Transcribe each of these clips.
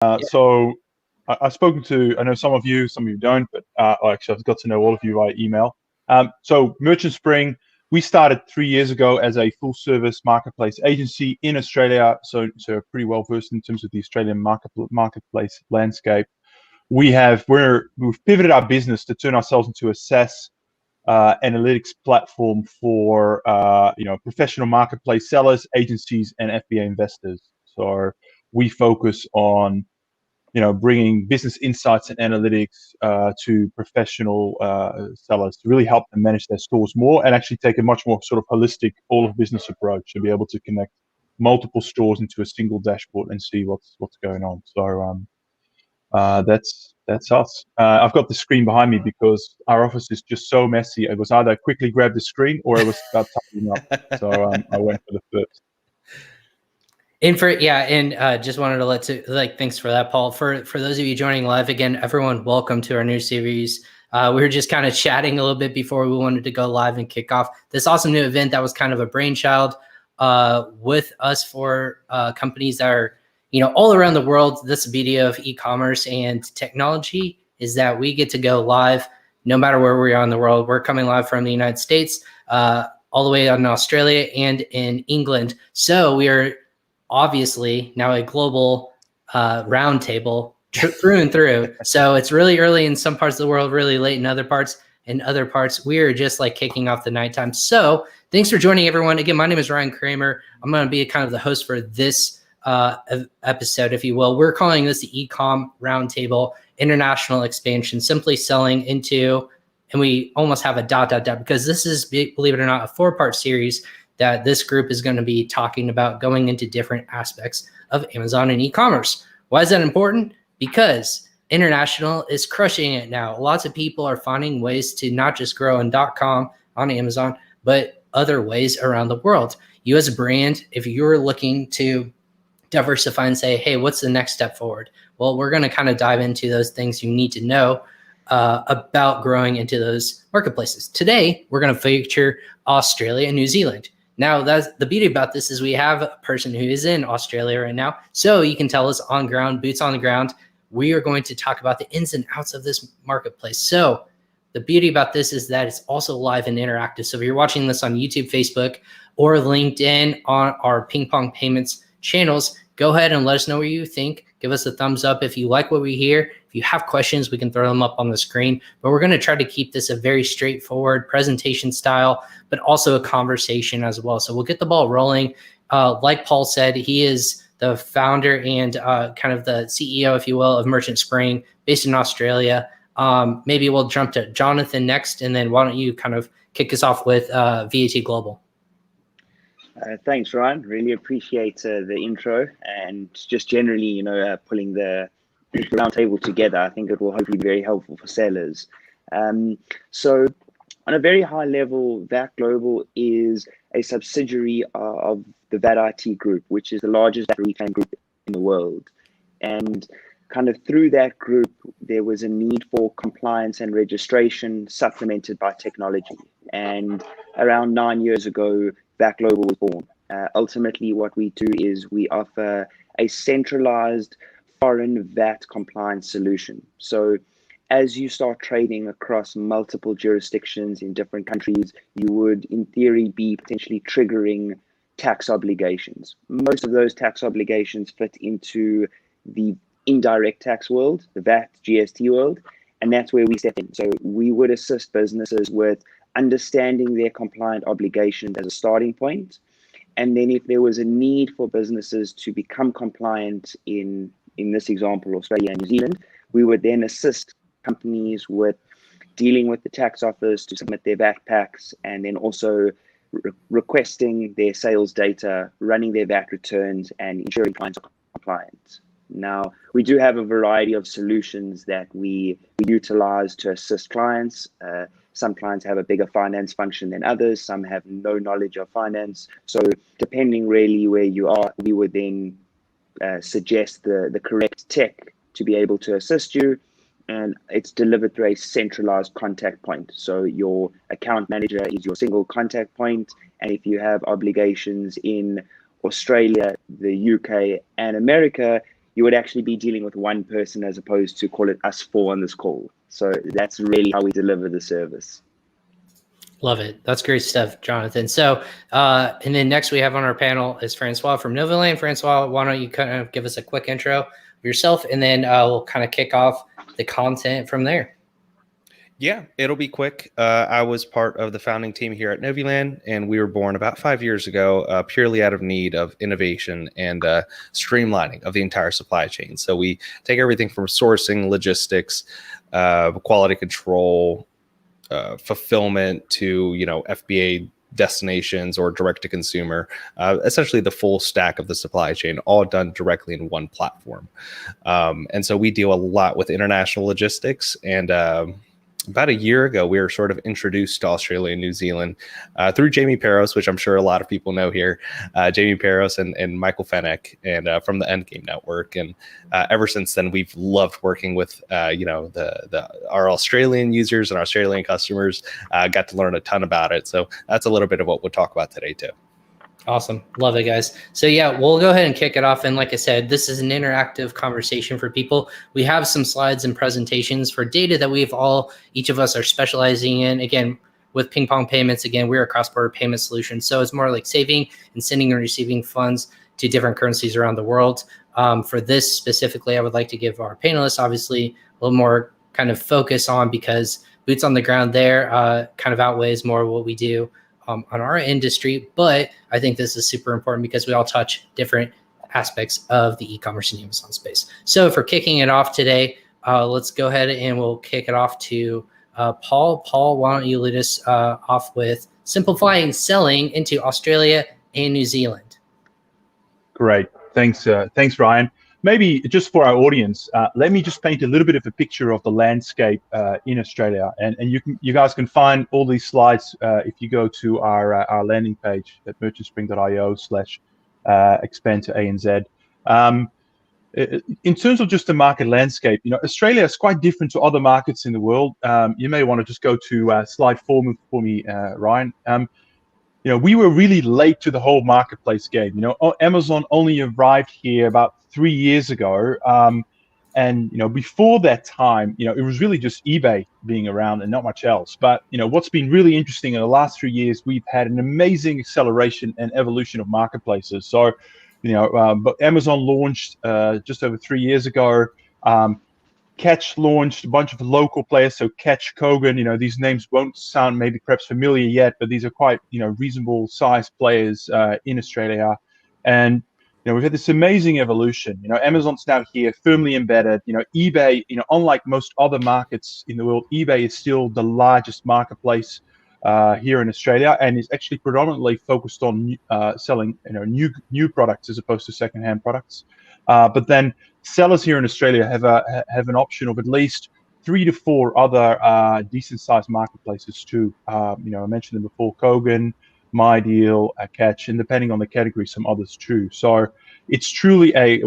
So I've spoken to, I know some of you don't, but actually I've got to know all of you via email. So Merchant Spring, we started 3 years ago as a full service marketplace agency in Australia. So pretty well versed in terms of the Australian marketplace landscape. We've pivoted our business to turn ourselves into a SaaS analytics platform for professional marketplace sellers, agencies, and FBA investors. So we focus on bringing business insights and analytics to professional sellers to really help them manage their stores more and actually take a much more sort of holistic all of business approach to be able to connect multiple stores into a single dashboard and see what's going on. So that's us. I've got the screen behind me because our office is just so messy. It was either quickly grab the screen or it was about tidying up. So I went for the first. Just wanted to thanks for that, Paul. For those of you joining live, again, everyone, welcome to our new series. We were just kind of chatting a little bit before we wanted to go live and kick off this awesome new event that was kind of a brainchild with us for companies that are all around the world. This beauty of e-commerce and technology is that we get to go live no matter where we are in the world. We're coming live from the United States, all the way out in Australia and in England. So we are obviously now a global roundtable through and through. So it's really early in some parts of the world, really late in other parts. In other parts, we are just like kicking off the nighttime. So thanks for joining, everyone. Again, my name is Ryan Kramer. I'm going to be kind of the host for this episode, if you will. We're calling this the Ecom Roundtable International Expansion, simply selling into, and we almost have a ... because this is, believe it or not, a 4-part series that this group is going to be talking about going into different aspects of Amazon and e-commerce. Why is that important? Because international is crushing it now. Lots of people are finding ways to not just grow in .com on Amazon, but other ways around the world. You as a brand, if you're looking to diversify and say, hey, what's the next step forward? Well, we're going to kind of dive into those things you need to know about growing into those marketplaces. Today, we're going to feature Australia and New Zealand. Now, that's the beauty about this is we have a person who is in Australia right now. So you can tell us on ground, boots on the ground. We are going to talk about the ins and outs of this marketplace. So the beauty about this is that it's also live and interactive. So if you're watching this on YouTube, Facebook, or LinkedIn on our Ping Pong Payments channels, go ahead and let us know what you think. Give us a thumbs up if you like what we hear. If you have questions, we can throw them up on the screen. But we're going to try to keep this a very straightforward presentation style, but also a conversation as well. So we'll get the ball rolling. Like Paul said, he is the founder and kind of the CEO, if you will, of Merchant Spring, based in Australia. Maybe we'll jump to Jonathan next, and then why don't you kind of kick us off with VAT Global? Thanks, Ryan. Really appreciate the intro and just generally, pulling the roundtable together. I think it will hopefully be very helpful for sellers. So on a very high level, VAT Global is a subsidiary of the VAT IT group, which is the largest reclaim group in the world. And kind of through that group, there was a need for compliance and registration supplemented by technology. And around 9 years ago, VAT Global was born. Ultimately, what we do is we offer a centralized foreign VAT compliance solution. So as you start trading across multiple jurisdictions in different countries, you would, in theory, be potentially triggering tax obligations. Most of those tax obligations fit into the indirect tax world, the VAT GST world, and that's where we step in. So we would assist businesses with understanding their compliant obligations as a starting point. And then if there was a need for businesses to become compliant in this example, Australia and New Zealand, we would then assist companies with dealing with the tax office to submit their VAT packs, and then also requesting their sales data, running their VAT returns, and ensuring clients are compliant. Now, we do have a variety of solutions that we utilize to assist clients. Some clients have a bigger finance function than others. Some have no knowledge of finance. So depending really where you are, we would then suggest the correct tech to be able to assist you. And it's delivered through a centralized contact point. So your account manager is your single contact point. And if you have obligations in Australia, the UK, and America, you would actually be dealing with one person as opposed to call it us four on this call. So that's really how we deliver the service. Love it. That's great stuff, Jonathan. So, and then next we have on our panel is Francois from Novaland. Francois, why don't you kind of give us a quick intro of yourself, and then we'll kind of kick off the content from there. Yeah, it'll be quick. I was part of the founding team here at Novaland, and we were born about 5 years ago, purely out of need of innovation and streamlining of the entire supply chain. So we take everything from sourcing, logistics, quality control, fulfillment to, FBA destinations or direct to consumer, essentially the full stack of the supply chain, all done directly in one platform. And so we deal a lot with international logistics, and about a year ago, we were sort of introduced to Australia and New Zealand through Jamie Peros, which I'm sure a lot of people know here, Jamie Peros and Michael Fennick, and from the Endgame Network. And ever since then, we've loved working with, our Australian users and our Australian customers. Got to learn a ton about it. So that's a little bit of what we'll talk about today, too. Awesome. Love it, guys. So yeah, we'll go ahead and kick it off. And like I said, this is an interactive conversation for people. We have some slides and presentations for data that each of us are specializing in. Again, with ping pong payments, again, we're a cross-border payment solution. So it's more like saving and sending and receiving funds to different currencies around the world. For this specifically, I would like to give our panelists, obviously, a little more kind of focus on, because boots on the ground there kind of outweighs more what we do on our industry. But I think this is super important because we all touch different aspects of the e-commerce and Amazon space. So for kicking it off today, let's go ahead and we'll kick it off to Paul. Paul, why don't you lead us off with simplifying selling into Australia and New Zealand? Great. Thanks, Ryan. Maybe just for our audience, let me just paint a little bit of a picture of the landscape in Australia, and you guys can find all these slides if you go to our landing page at merchantspring.io/expand to ANZ. In terms of just the market landscape, Australia is quite different to other markets in the world. You may want to just go to slide 4 for me, Ryan. We were really late to the whole marketplace game. Amazon only arrived here about 3 years ago. And before that time, it was really just eBay being around and not much else. But, what's been really interesting in the last 3 years, we've had an amazing acceleration and evolution of marketplaces. So, but Amazon launched just over 3 years ago. Catch launched a bunch of local players, so Catch, Kogan, these names won't sound maybe perhaps familiar yet, but these are quite, reasonable sized players in Australia. And, we've had this amazing evolution. Amazon's now here, firmly embedded. eBay, unlike most other markets in the world, eBay is still the largest marketplace here in Australia, and is actually predominantly focused on selling, new products as opposed to secondhand products. But then sellers here in Australia have an option of at least 3 to 4 other decent sized marketplaces too. I mentioned them before: Kogan, MyDeal, Catch, and depending on the category, some others too. So it's truly a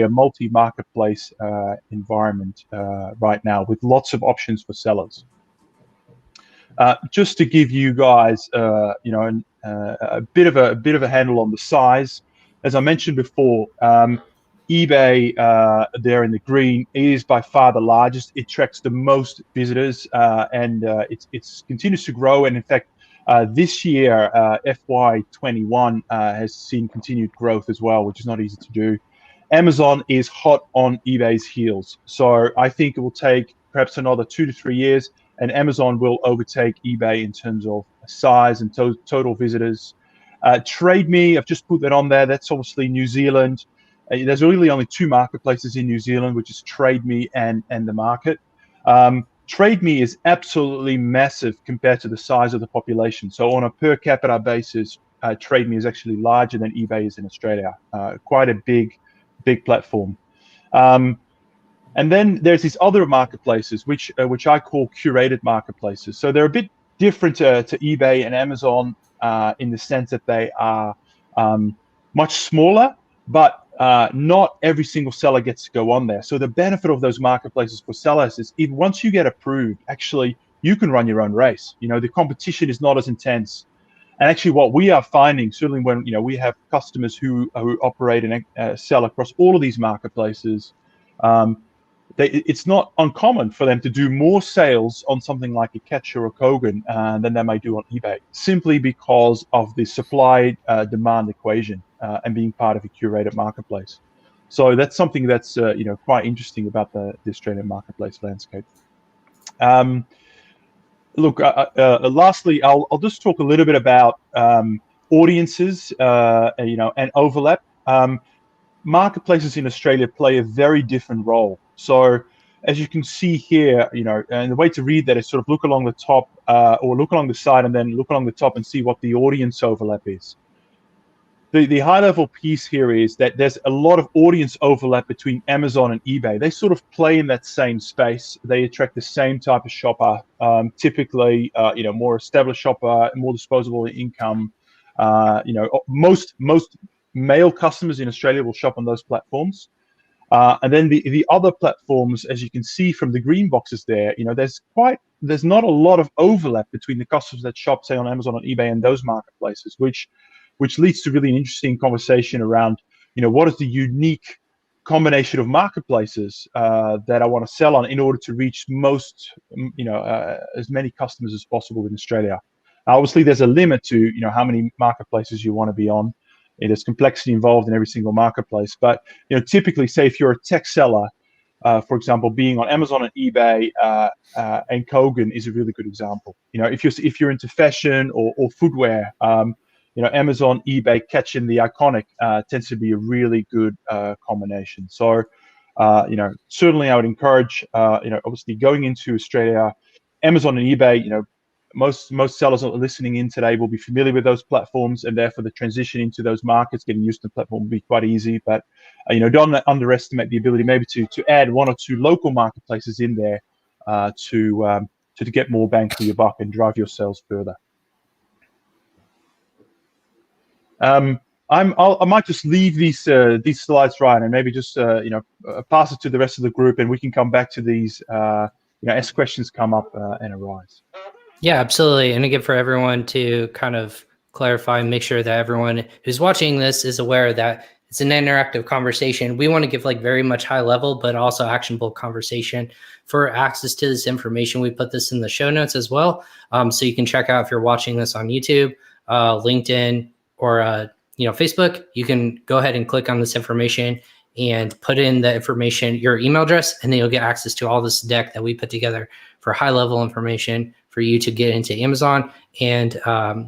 multi-marketplace environment right now, with lots of options for sellers. Just to give you guys, a bit of a handle on the size, as I mentioned before, eBay there in the green is by far the largest. It attracts the most visitors, and it continues to grow. And in fact, this year, FY21 has seen continued growth as well, which is not easy to do. Amazon is hot on eBay's heels. So I think it will take perhaps another 2 to 3 years, and Amazon will overtake eBay in terms of size and total visitors. Trade Me, I've just put that on there. That's obviously New Zealand. There's really only 2 marketplaces in New Zealand, which is Trade Me and The Market. Trade Me is absolutely massive compared to the size of the population. So on a per capita basis, Trade Me is actually larger than eBay is in Australia. Quite a big platform. And then there's these other marketplaces, which I call curated marketplaces. So they're a bit different to eBay and Amazon in the sense that they are much smaller, but not every single seller gets to go on there. So the benefit of those marketplaces for sellers is, once you get approved, actually you can run your own race. The competition is not as intense. And actually, what we are finding, certainly when we have customers who operate and sell across all of these marketplaces, it's not uncommon for them to do more sales on something like a Catch or a Kogan than they might do on eBay, simply because of the supply-demand equation and being part of a curated marketplace. So that's something that's quite interesting about the Australian marketplace landscape. Look, lastly, I'll just talk a little bit about audiences, and overlap. Marketplaces in Australia play a very different role. So as you can see here, and the way to read that is sort of look along the top or look along the side and then look along the top and see what the audience overlap is. The high level piece here is that there's a lot of audience overlap between Amazon and eBay. They sort of play in that same space. They attract the same type of shopper, typically, more established shopper, more disposable income. Most male customers in Australia will shop on those platforms. And then the other platforms, as you can see from the green boxes there, there's not a lot of overlap between the customers that shop, say, on Amazon, on eBay, and those marketplaces, which leads to really an interesting conversation around, what is the unique combination of marketplaces that I want to sell on in order to reach as many customers as possible in Australia. Obviously, there's a limit to, how many marketplaces you want to be on. There's complexity involved in every single marketplace. But, typically, say if you're a tech seller, for example, being on Amazon and eBay and Kogan is a really good example. If you're into fashion or footwear, Amazon, eBay, catching the iconic tends to be a really good combination. So, certainly I would encourage, obviously going into Australia, Amazon and eBay, most sellers that are listening in today will be familiar with those platforms, and therefore the transition into those markets, getting used to the platform will be quite easy. But don't underestimate the ability maybe to add one or two local marketplaces in there to get more bang for your buck and drive your sales further. I might just leave these slides, Ryan, and maybe just pass it to the rest of the group, and we can come back to these as questions come up and arise. Yeah, absolutely. And again, for everyone to kind of clarify and make sure that everyone who's watching this is aware that it's an interactive conversation. We want to give very much high level, but also actionable conversation. For access to this information, we put this in the show notes as well. So you can check out if you're watching this on YouTube, LinkedIn, or Facebook. You can go ahead and click on this information and put in the information, your email address, and then you'll get access to all this deck that we put together for high level information for you to get into Amazon and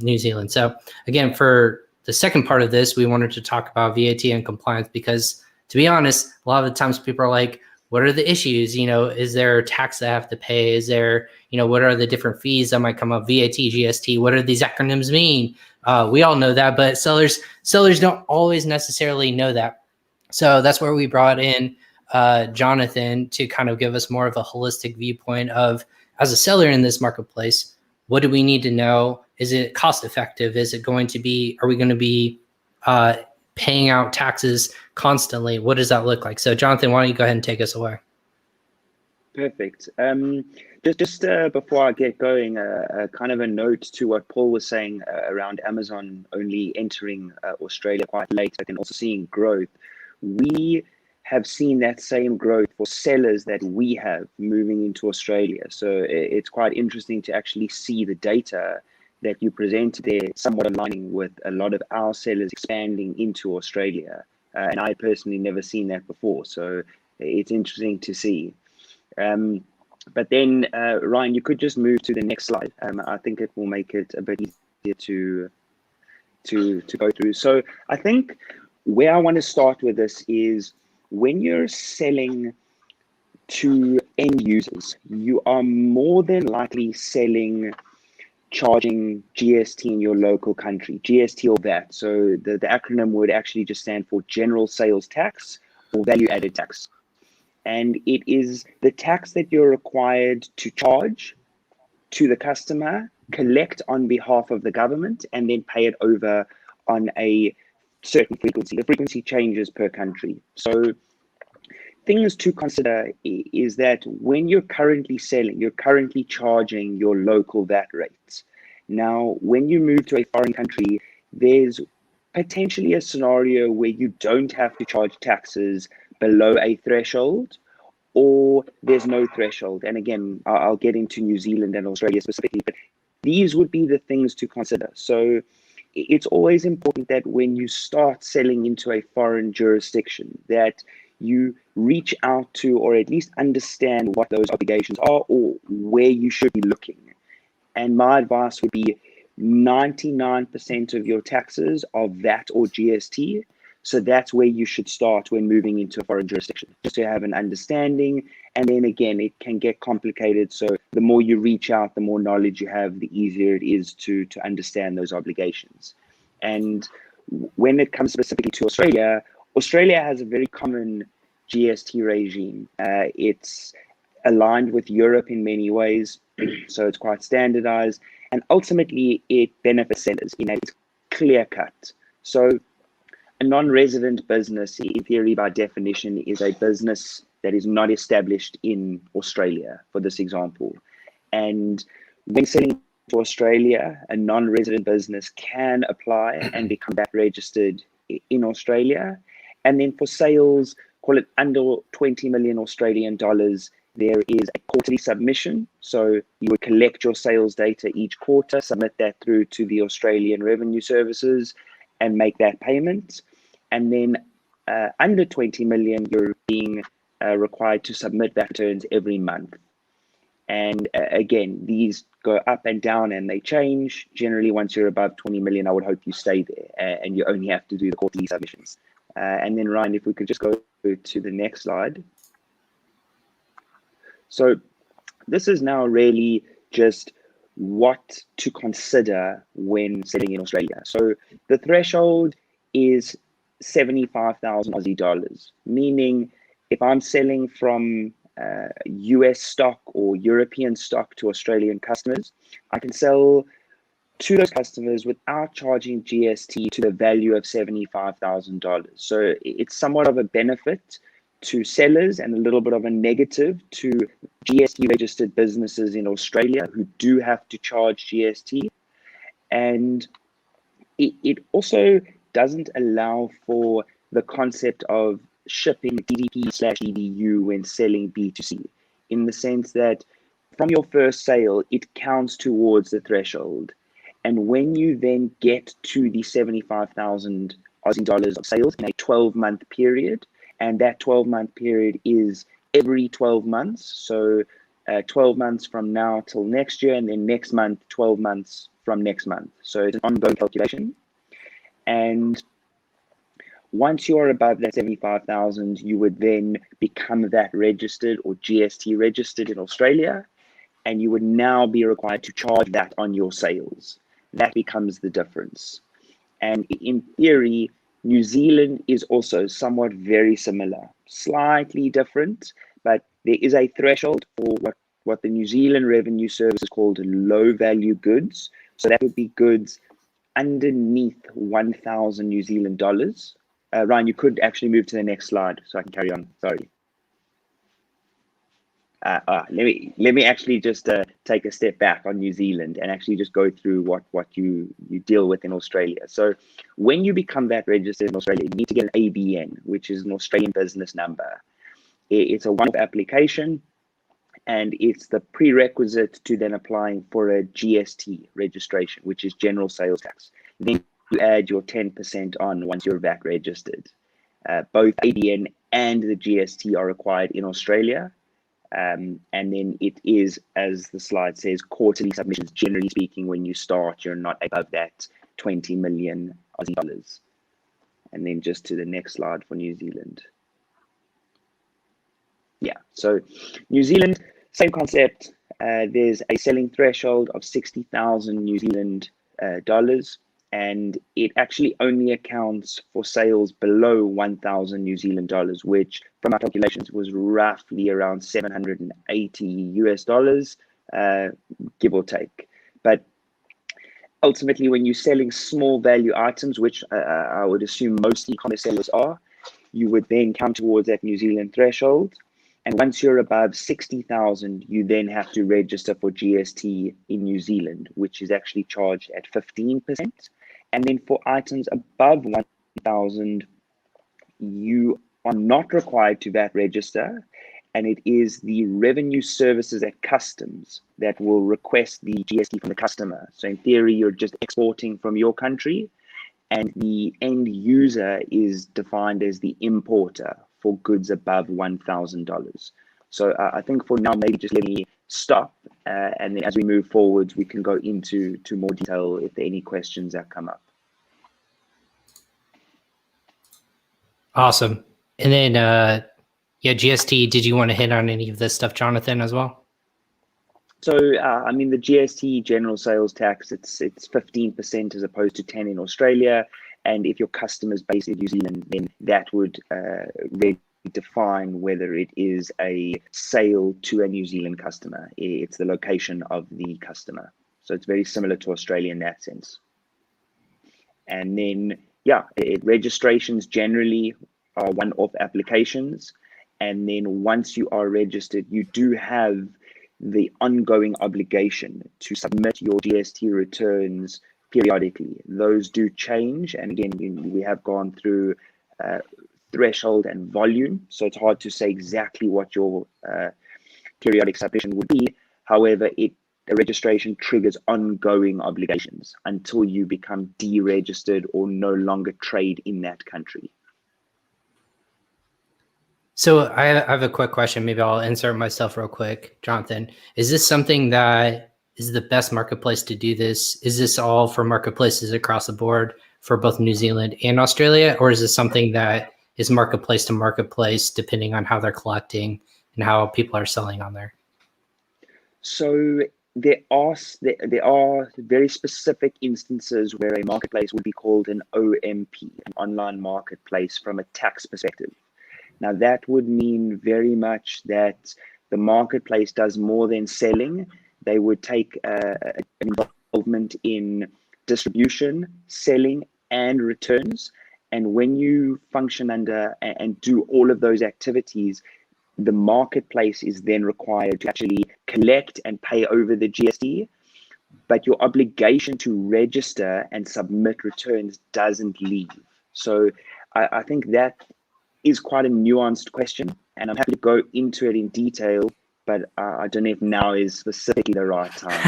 New Zealand. So again, for the second part of this, we wanted to talk about VAT and compliance, because to be honest, a lot of the times people are like, what are the issues? Is there a tax that I have to pay? Is there, what are the different fees that might come up? VAT, GST, what do these acronyms mean? We all know that, but sellers don't always necessarily know that. So that's where we brought in Jonathan to kind of give us more of a holistic viewpoint of, as a seller in this marketplace, what do we need to know? Is it cost effective? Is it going to be, are we going to be paying out taxes constantly? What does that look like? So Jonathan, why don't you go ahead and take us away? Perfect. Just before I get going, kind of a note to what Paul was saying around Amazon only entering Australia quite late, but then also seeing growth. We have seen that same growth for sellers that we have moving into Australia. So it's quite interesting to actually see the data that you presented there, somewhat aligning with a lot of our sellers expanding into Australia. And I personally never seen that before. So it's interesting to see. But then, Ryan, you could just move to the next slide. I think it will make it a bit easier to go through. So I think where I want to start with this is, when you're selling to end users, you are more than likely charging GST in your local country, GST or VAT. So the acronym would actually just stand for General Sales Tax or Value Added Tax. And it is the tax that you're required to charge to the customer, collect on behalf of the government, and then pay it over on a certain frequency. The frequency changes per country. So things to consider is that when you're currently selling, you're currently charging your local VAT rates. Now, when you move to a foreign country, there's potentially a scenario where you don't have to charge taxes below a threshold, or there's no threshold. And again, I'll get into New Zealand and Australia specifically, but these would be the things to consider. So it's always important that when you start selling into a foreign jurisdiction, that you reach out to, or at least understand what those obligations are or where you should be looking. And my advice would be 99% of your taxes are VAT or GST. So that's where you should start when moving into a foreign jurisdiction, just to have an understanding. And then again, it can get complicated. So the more you reach out, the more knowledge you have, the easier it is to understand those obligations. And when it comes specifically to Australia, Australia has a very common GST regime. It's aligned with Europe in many ways, so it's quite standardized. And ultimately, it benefits sellers in a clear cut. So a non-resident business, in theory, by definition, is a business that is not established in Australia, for this example. And when selling to Australia, a non-resident business can apply and become VAT registered in Australia. And then for sales, call it under 20 million Australian dollars, there is a quarterly submission. So you would collect your sales data each quarter, submit that through to the Australian Revenue Services, and make that payment. And then under 20 million, you're being required to submit VAT returns every month. And again, these go up and down and they change. Generally, once you're above 20 million, I would hope you stay there and you only have to do the quarterly submissions. And then Ryan, if we could just go to the next slide. So this is now really just what to consider when selling in Australia. So the threshold is 75,000 Aussie dollars, meaning if I'm selling from US stock or European stock to Australian customers, I can sell to those customers without charging GST to the value of $75,000. So it's somewhat of a benefit to sellers and a little bit of a negative to GST registered businesses in Australia who do have to charge GST. And it also doesn't allow for the concept of shipping DDP/EDU when selling B2C, in the sense that from your first sale, it counts towards the threshold. And when you then get to the 75,000 Aussie dollars of sales in a 12-month period, and that 12-month period is every 12 months. So 12 months from now till next year, and then next month, 12 months from next month. So it's an ongoing calculation. And once you are above that 75,000, you would then become VAT registered or GST registered in Australia, and you would now be required to charge that on your sales. That becomes the difference. And in theory, New Zealand is also somewhat very similar, slightly different, but there is a threshold for what the New Zealand Revenue Service is called low value goods. So that would be goods underneath 1,000 New Zealand dollars. Ryan, you could actually move to the next slide so I can carry on. Sorry. Let me actually just take a step back on New Zealand and actually just go through what you deal with in Australia. So when you become VAT registered in Australia, you need to get an ABN, which is an Australian business number. It's a one-off application, and it's the prerequisite to then applying for a GST registration, which is general sales tax. Then you add your 10% on once you're VAT registered. Both ABN and the GST are required in Australia. And then it is, as the slide says, quarterly submissions. Generally speaking, when you start, you're not above that 20 million Aussie dollars. And then just to the next slide for New Zealand. Yeah, so New Zealand, same concept. There's a selling threshold of 60,000 New Zealand dollars, and it actually only accounts for sales below 1,000 New Zealand dollars, which from our calculations was roughly around 780 US dollars, give or take. But ultimately, when you're selling small value items, which I would assume most e-commerce sellers are, you would then come towards that New Zealand threshold. And once you're above 60,000, you then have to register for GST in New Zealand, which is actually charged at 15%. And then for items above 1,000, you are not required to VAT register. And it is the revenue services at customs that will request the GST from the customer. So in theory, you're just exporting from your country, and the end user is defined as the importer for goods above $1,000. So I think for now, maybe just let me stop. And then as we move forward, we can go into more detail if there are any questions that come up. Awesome. And then, yeah, GST, did you want to hit on any of this stuff, Jonathan, as well? So, I mean, the GST, general sales tax, it's 15% as opposed to 10 in Australia. And if your customer's based in New Zealand, then that would really define whether it is a sale to a New Zealand customer. It's the location of the customer. So it's very similar to Australia in that sense. And then, yeah, registrations generally are one-off applications. And then once you are registered, you do have the ongoing obligation to submit your GST returns periodically. Those do change. And again, we have gone through threshold and volume. So it's hard to say exactly what your periodic submission would be. However, the registration triggers ongoing obligations until you become deregistered or no longer trade in that country. So I have a quick question. Maybe I'll insert myself real quick. Jonathan, is this something that is the best marketplace to do this? Is this all for marketplaces across the board for both New Zealand and Australia? Or is this something that is marketplace to marketplace depending on how they're collecting and how people are selling on there? So there are very specific instances where a marketplace would be called an OMP, an online marketplace, from a tax perspective. Now, that would mean very much that the marketplace does more than selling. They would take an involvement in distribution, selling, and returns. And when you function under and do all of those activities, the marketplace is then required to actually collect and pay over the GST. But your obligation to register and submit returns doesn't leave. So I think that is quite a nuanced question, and I'm happy to go into it in detail, but I don't know if now is specifically the right time.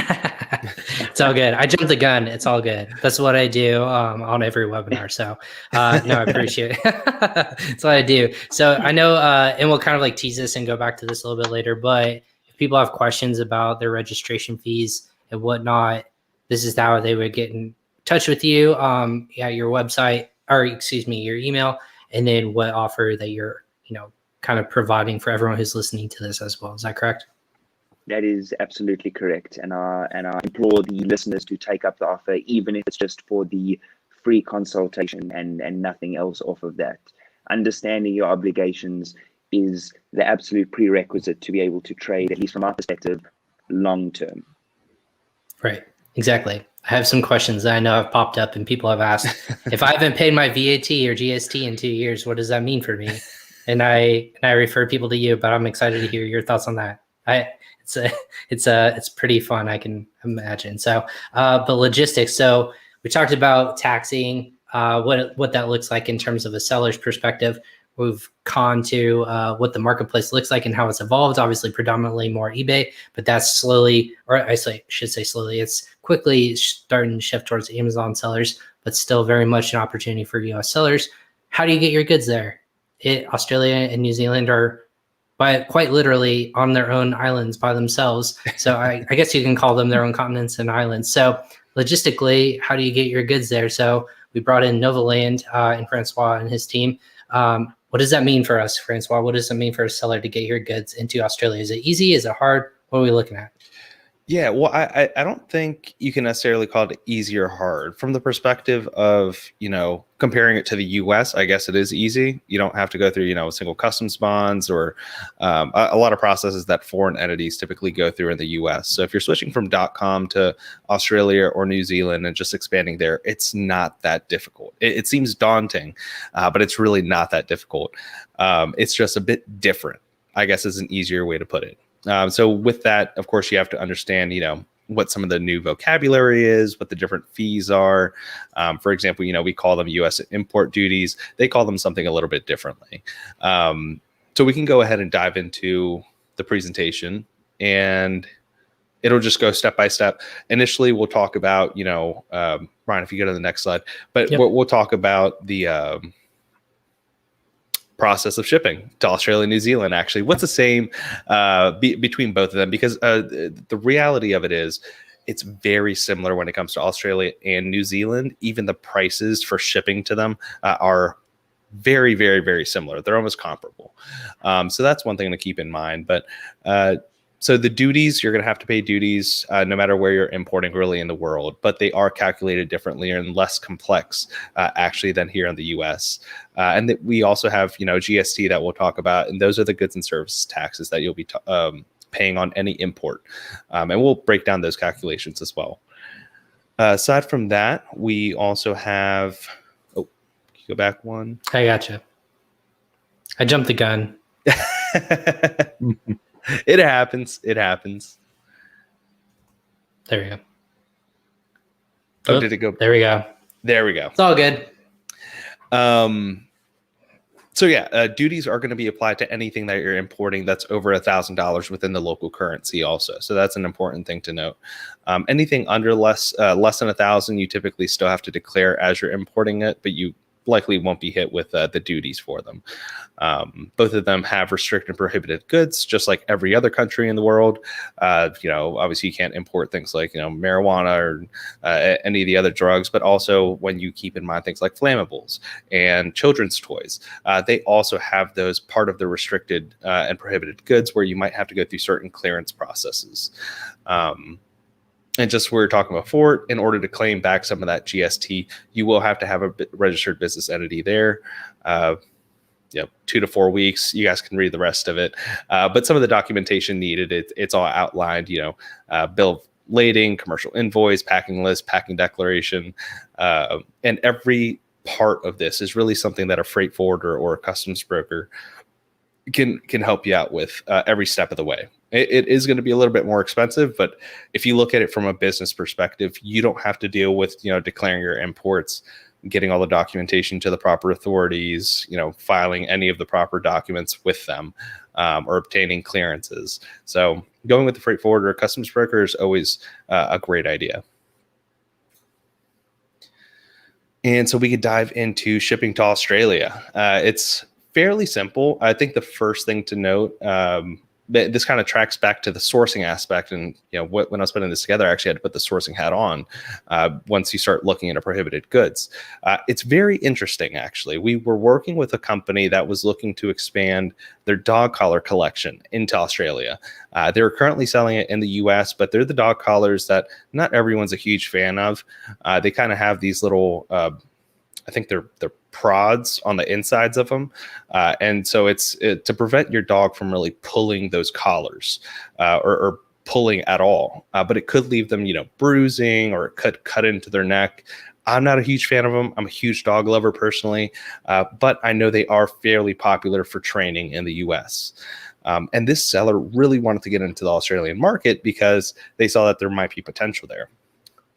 It's all good. I jumped the gun. It's all good. That's what I do on every webinar. So no, I appreciate it. That's what I do. So I know, and we'll kind of like tease this and go back to this a little bit later, but if people have questions about their registration fees and whatnot, this is how they would get in touch with you. Yeah, your website, or excuse me, your email, and then what offer that you're, kind of providing for everyone who's listening to this as well. Is that correct? That is absolutely correct. And I implore the listeners to take up the offer, even if it's just for the free consultation and nothing else off of that. Understanding your obligations is the absolute prerequisite to be able to trade, at least from our perspective, long term. Right. Exactly. I have some questions that I know have popped up and people have asked, if I haven't paid my VAT or GST in 2 years, what does that mean for me? And I refer people to you, but I'm excited to hear your thoughts on that. It's pretty fun, I can imagine. So, but logistics. So we talked about taxing, what that looks like in terms of a seller's perspective. We've gone to what the marketplace looks like and how it's evolved. Obviously, predominantly more eBay, but that's slowly, or I should say slowly, it's quickly starting to shift towards Amazon sellers, but still very much an opportunity for US sellers. How do you get your goods there? Australia and New Zealand are quite literally on their own islands by themselves. So I guess you can call them their own continents and islands. So logistically, how do you get your goods there? So we brought in Novaland and Francois and his team. What does that mean for us, Francois? What does it mean for a seller to get your goods into Australia? Is it easy? Is it hard? What are we looking at? Yeah, well, I don't think you can necessarily call it easy or hard. From the perspective of, comparing it to the US, I guess it is easy. You don't have to go through, single customs bonds or a lot of processes that foreign entities typically go through in the US. So if you're switching from .com to Australia or New Zealand and just expanding there, it's not that difficult. It seems daunting, but it's really not that difficult. It's just a bit different. I guess is an easier way to put it. So with that, of course, you have to understand, what some of the new vocabulary is, what the different fees are. For example, we call them U.S. import duties. They call them something a little bit differently. So we can go ahead and dive into the presentation, and it'll just go step by step. Initially, we'll talk about, Ryan, if you go to the next slide, but Yep. we'll talk about the process of shipping to Australia and New Zealand. Actually, what's the same between both of them? Because the reality of it is, it's very similar when it comes to Australia and New Zealand. Even the prices for shipping to them are very, very, very similar. They're almost comparable. So that's one thing to keep in mind. But so the duties, you're going to have to pay duties no matter where you're importing really in the world, but they are calculated differently and less complex actually than here in the US. And that we also have, GST that we'll talk about, and those are the goods and services taxes that you'll be paying on any import. And we'll break down those calculations as well. Aside from that, we also have, go back one. I gotcha. I jumped the gun. It happens. It happens. There we go. Oh, did it go? There we go. There we go. It's all good. So yeah, duties are going to be applied to anything that you're importing that's over $1,000 within the local currency also. So that's an important thing to note. Anything under less than 1,000, you typically still have to declare as you're importing it, but you likely won't be hit with the duties for them. Both of them have restricted and prohibited goods, just like every other country in the world. Obviously you can't import things like, marijuana or any of the other drugs, but also when you keep in mind things like flammables and children's toys, they also have those part of the restricted and prohibited goods where you might have to go through certain clearance processes. And just we were talking before, in order to claim back some of that GST, you will have to have a registered business entity there. 2 to 4 weeks. You guys can read the rest of it. But some of the documentation needed, it's all outlined, bill of lading, commercial invoice, packing list, packing declaration. And every part of this is really something that a freight forwarder or a customs broker can help you out with every step of the way. It is going to be a little bit more expensive, but if you look at it from a business perspective, you don't have to deal with, declaring your imports, getting all the documentation to the proper authorities, filing any of the proper documents with them, or obtaining clearances. So going with the freight forwarder or customs broker is always a great idea. And so we could dive into shipping to Australia. It's fairly simple. I think the first thing to note, this kind of tracks back to the sourcing aspect. And, when I was putting this together, I actually had to put the sourcing hat on once you start looking at prohibited goods. It's very interesting, actually. We were working with a company that was looking to expand their dog collar collection into Australia. They're currently selling it in the US, but they're the dog collars that not everyone's a huge fan of. They kind of have these little, I think they're prods on the insides of them. And so it's to prevent your dog from really pulling those collars or pulling at all. But it could leave them, bruising, or it could cut into their neck. I'm not a huge fan of them. I'm a huge dog lover personally, but I know they are fairly popular for training in the US. And this seller really wanted to get into the Australian market because they saw that there might be potential there.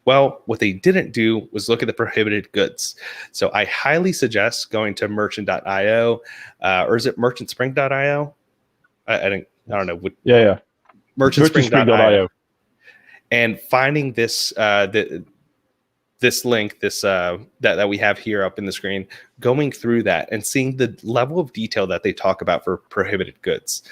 Well, what they didn't do was look at the prohibited goods. So I highly suggest going to merchant.io, or is it merchantspring.io? I don't know. Yeah. Merchantspring.io. And finding this this link, that we have here up in the screen, going through that and seeing the level of detail that they talk about for prohibited goods.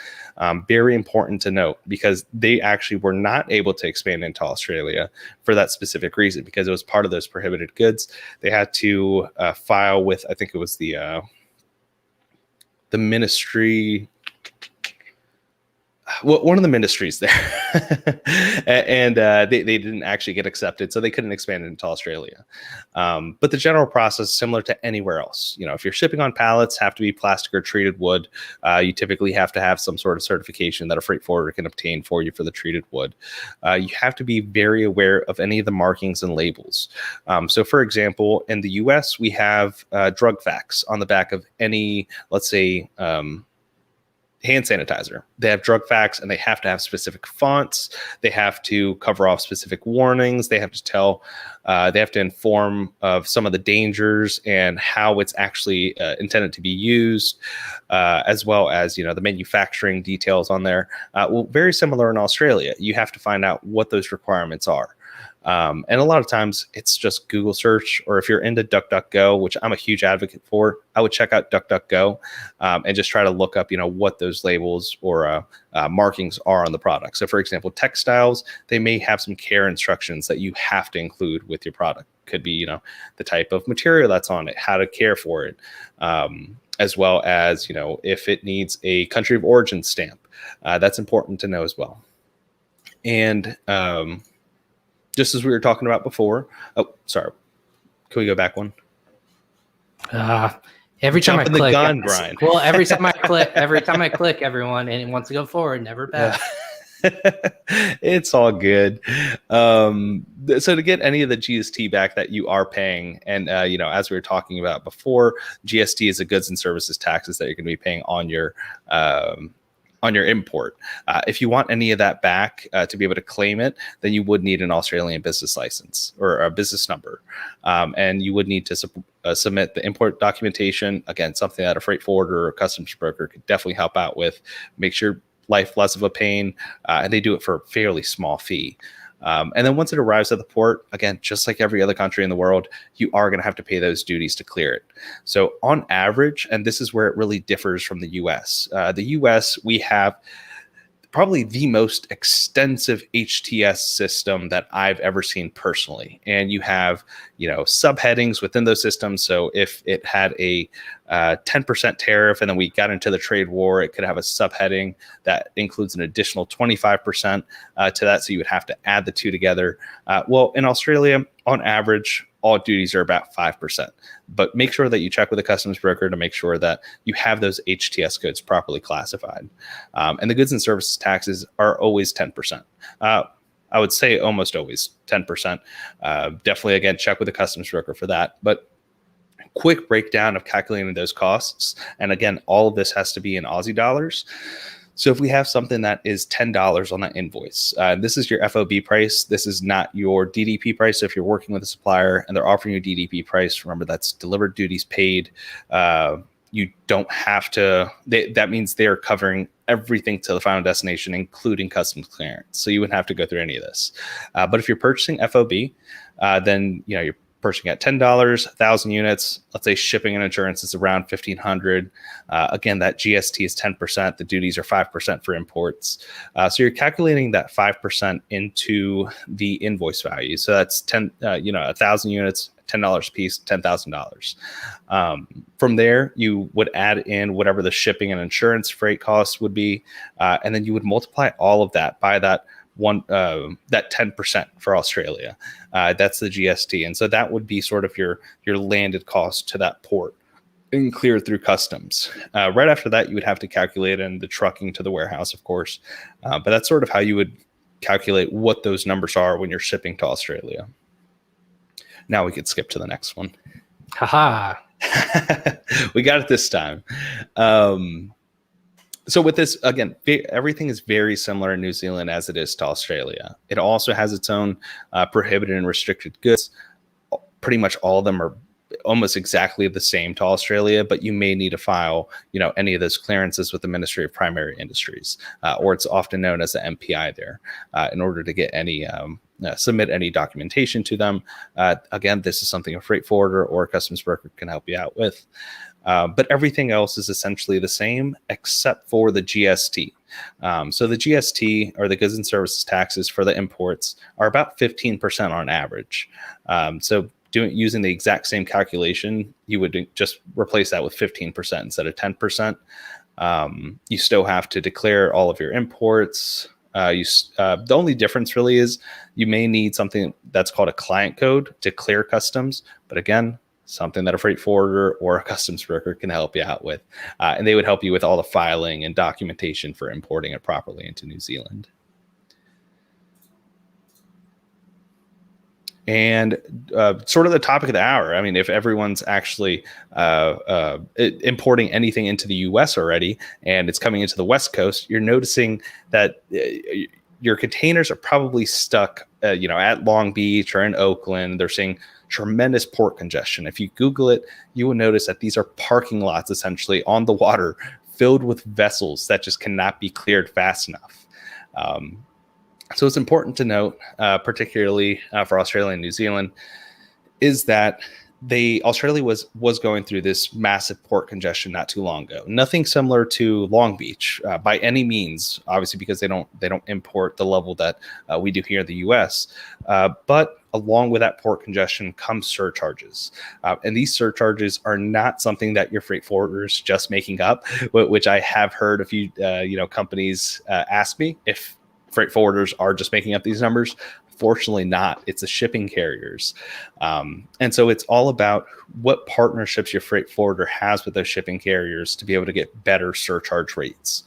Very important to note, because they actually were not able to expand into Australia for that specific reason, because it was part of those prohibited goods. They had to file with, I think it was the ministry, one of the ministries there, and they didn't actually get accepted, so they couldn't expand into Australia. But the general process is similar to anywhere else. If you're shipping on pallets, have to be plastic or treated wood. You typically have to have some sort of certification that a freight forwarder can obtain for you for the treated wood. You have to be very aware of any of the markings and labels. So, for example, in the U.S., we have drug facts on the back of any, let's say, hand sanitizer. They have drug facts, and they have to have specific fonts. They have to cover off specific warnings. They have to tell, they have to inform of some of the dangers and how it's actually intended to be used, as well as, you know, the manufacturing details on there. Well, very similar in Australia. You have to find out what those requirements are. And a lot of times it's just Google search, or if you're into DuckDuckGo, which I'm a huge advocate for, I would check out DuckDuckGo and just try to look up, you know, what those labels or markings are on the product. So for example, textiles, they may have some care instructions that you have to include with your product. Could be, you know, the type of material that's on it, how to care for it, as well as, you know, if it needs a country of origin stamp, that's important to know as well. And just as we were talking about before. Oh, sorry. Can we go back one? Every time I click, Brian. Well, every time I click, everyone, and it wants to go forward, never back. It's all good. So to get any of the GST back that you are paying, and you know, as we were talking about before, GST is a goods and services taxes that you're going to be paying on your import. If you want any of that back to be able to claim it, then you would need an Australian business license or a business number. And you would need to submit the import documentation. Again, something that a freight forwarder or a customs broker could definitely help out with. Makes your life less of a pain, and they do it for a fairly small fee. And then once it arrives at the port, again, just like every other country in the world, you are going to have to pay those duties to clear it. So on average, and this is where it really differs from the US, we have probably the most extensive HTS system that I've ever seen personally. And you have, you know, subheadings within those systems. So if it had a 10% tariff and then we got into the trade war, it could have a subheading that includes an additional 25% to that. So you would have to add the two together. Well, in Australia, on average, all duties are about 5%, but make sure that you check with a customs broker to make sure that you have those HTS goods properly classified. And the goods and services taxes are always 10%. I would say almost always 10%. Definitely, again, check with a customs broker for that. But quick breakdown of calculating those costs. And again, all of this has to be in Aussie dollars. So if we have something that is $10 on that invoice, this is your FOB price. This is not your DDP price. So if you're working with a supplier and they're offering you a DDP price, remember that's delivered duties paid. You don't have to, that means they're covering everything to the final destination, including customs clearance. So you wouldn't have to go through any of this. But if you're purchasing FOB, then, you know, you're purchasing at $10, 1,000 units. Let's say shipping and insurance is around $1,500. Again, that GST is 10%. The duties are 5% for imports. So you're calculating that 5% into the invoice value. So that's 1,000 units, $10 a piece, $10,000. From there, you would add in whatever the shipping and insurance freight costs would be, and then you would multiply all of that by that 10% for Australia. That's the GST, and so that would be sort of your landed cost to that port and clear through customs. Right after that, you would have to calculate in the trucking to the warehouse, of course, but that's sort of how you would calculate what those numbers are when you're shipping to Australia. Now we could skip to the next one. Haha. We got it this time. So with this, again, everything is very similar in New Zealand as it is to Australia. It also has its own prohibited and restricted goods. Pretty much all of them are almost exactly the same to Australia, but you may need to file, you know, any of those clearances with the Ministry of Primary Industries, or it's often known as the MPI there, in order to get any submit any documentation to them. Again, this is something a freight forwarder or a customs broker can help you out with. But everything else is essentially the same except for the GST. So the GST, or the goods and services taxes for the imports, are about 15% on average. So using the exact same calculation, you would just replace that with 15% instead of 10%. You still have to declare all of your imports. The only difference really is you may need something that's called a client code to clear customs. But again, something that a freight forwarder or a customs broker can help you out with. And they would help you with all the filing and documentation for importing it properly into New Zealand. And sort of the topic of the hour. I mean, if everyone's actually importing anything into the US already and it's coming into the West Coast, you're noticing that your containers are probably stuck, at Long Beach or in Oakland. They're seeing tremendous port congestion. If you Google it, you will notice that these are parking lots essentially on the water filled with vessels that just cannot be cleared fast enough. So it's important to note, particularly for Australia and New Zealand, is that Australia was going through this massive port congestion not too long ago. Nothing similar to Long Beach by any means, obviously, because they don't import the level that we do here in the U.S. But along with that port congestion comes surcharges, and these surcharges are not something that your freight forwarders just making up, which I have heard a few companies ask me if freight forwarders are just making up these numbers. Fortunately not. It's the shipping carriers. And so it's all about what partnerships your freight forwarder has with those shipping carriers to be able to get better surcharge rates.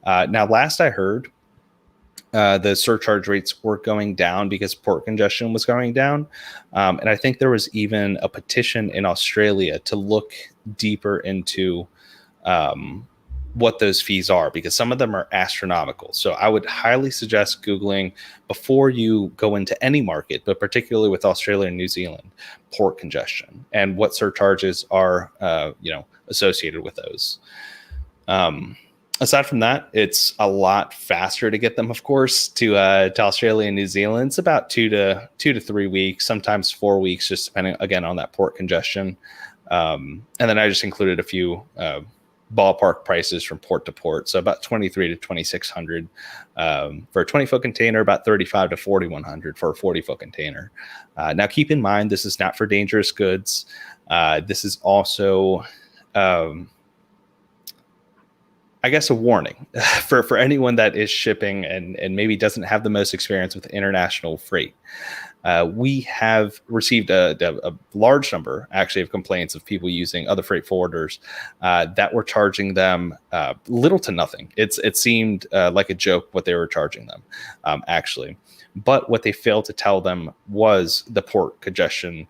Now, last I heard, the surcharge rates were going down because port congestion was going down. And I think there was even a petition in Australia to look deeper into what those fees are, because some of them are astronomical. So I would highly suggest Googling before you go into any market, but particularly with Australia and New Zealand, port congestion and what surcharges are, associated with those. Aside from that, it's a lot faster to get them, of course, to Australia and New Zealand. It's about 2 to 3 weeks, sometimes 4 weeks, just depending again on that port congestion. And then I just included a few ballpark prices from port to port. So about 23 to 2,600 for a 20-foot container, about 35 to 4,100 for a 40-foot container. Now, keep in mind, this is not for dangerous goods. This is also, I guess, a warning for anyone that is shipping and maybe doesn't have the most experience with international freight. We have received a large number, actually, of complaints of people using other freight forwarders that were charging them little to nothing. It seemed like a joke what they were charging them, actually. But what they failed to tell them was the port congestion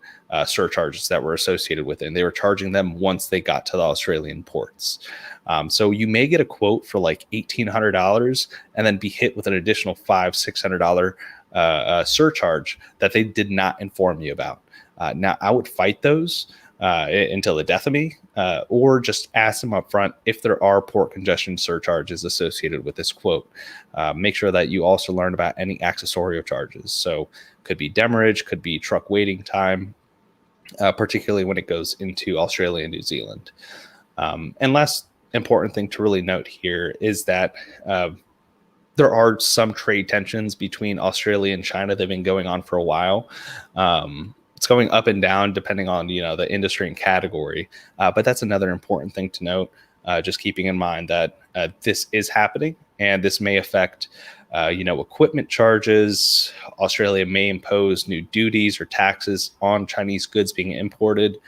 surcharges that were associated with it. And they were charging them once they got to the Australian ports. So you may get a quote for like $1,800 and then be hit with an additional $500-600 surcharge that they did not inform you about. Now, I would fight those until the death of me, or just ask them up front if there are port congestion surcharges associated with this quote. Make sure that you also learn about any accessorial charges. So could be demurrage, could be truck waiting time, particularly when it goes into Australia and New Zealand. And last important thing to really note here is that there are some trade tensions between Australia and China that have been going on for a while. It's going up and down depending on the industry and category, but that's another important thing to note. Just keeping in mind that this is happening, and this may affect equipment charges. Australia may impose new duties or taxes on Chinese goods being imported.